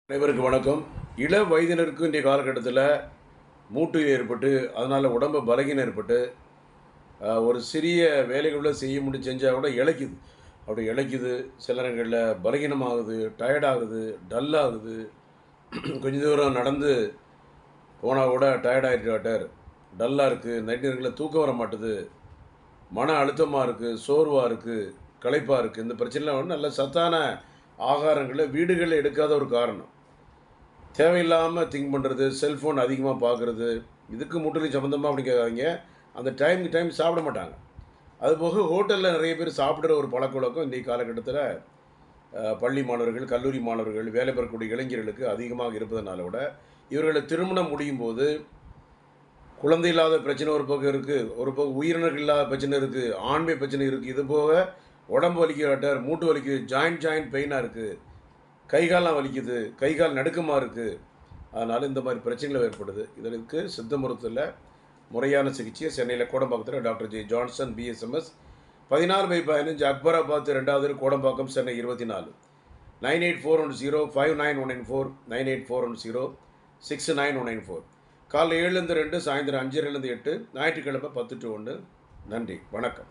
அனைவருக்கு வணக்கம். இள வயதினருக்கு இன்றைய காலகட்டத்தில் மூட்டு ஏற்பட்டு அதனால் உடம்பு பலகீனம் ஏற்பட்டு ஒரு சிறிய வேலைகளை செய்ய முடியும் செஞ்சால் கூட இளைக்குது. அப்படி இளைக்குது, சில நேரங்களில் பலகீனமாகுது, டயர்டாகுது, டல்லாகுது. கொஞ்ச தூரம் நடந்து போனால் கூட டயர்டாகிட்டு டாக்டர், டல்லாக இருக்குது, நைட் நேரங்களில் தூக்கம் வர மாட்டுது, மன அழுத்தமாக இருக்குது, சோர்வாக இருக்குது, களைப்பாக இருக்குது. இந்த பிரச்சனைலாம் வந்து நல்ல சத்தான ஆகாரங்களை வீடுகளில் எடுக்காத ஒரு காரணம். தேவையில்லாமல் திங்க் பண்ணுறது, செல்ஃபோன் அதிகமாக பார்க்குறது, இதுக்கு முற்றிலும் சம்மந்தமாக அப்படி கேட்காதீங்க. அந்த டைமுக்கு டைம் சாப்பிட மாட்டாங்க. அதுபோக ஹோட்டலில் நிறைய பேர் சாப்பிடுற ஒரு பழக்கவழக்கம் இன்றைய காலகட்டத்தில் பள்ளி மாணவர்கள், கல்லூரி மாணவர்கள், வேலை பெறக்கூடிய இளைஞர்களுக்கு அதிகமாக இருப்பதனால விட, இவர்களை திருமணம் முடியும் போது குழந்தை இல்லாத பிரச்சனை ஒரு பக்கம் இருக்குது, ஒரு பக்கம் உயிரினர்கள் இல்லாத பிரச்சனை இருக்குது, ஆண்மை பிரச்சனை இருக்குது. இது போக உடம்பு வலிக்கிறாட்டார், மூட்டு வலிக்குது, ஜாயிண்ட் பெயினாக இருக்குது, கை கால்லாம் வலிக்குது, கை கால் நடுக்கமாக இருக்குது. அதனால் இந்த மாதிரி பிரச்சனைகள் ஏற்படுது. இதற்கு சித்த மருத்துவத்தில் முறையான சிகிச்சை சென்னையில் கோடம்பாக்கத்தில் doctor J Johnson BSMS 14/15 Akbarabad 2வது கோடம்பாக்கம் சென்னை 24 9841059194 9841069194 காலைல 7 to 2 சாயந்தரம் 5:30 to 8 ஞாயிற்றுக்கிழமை 10 to 1. நன்றி, வணக்கம்.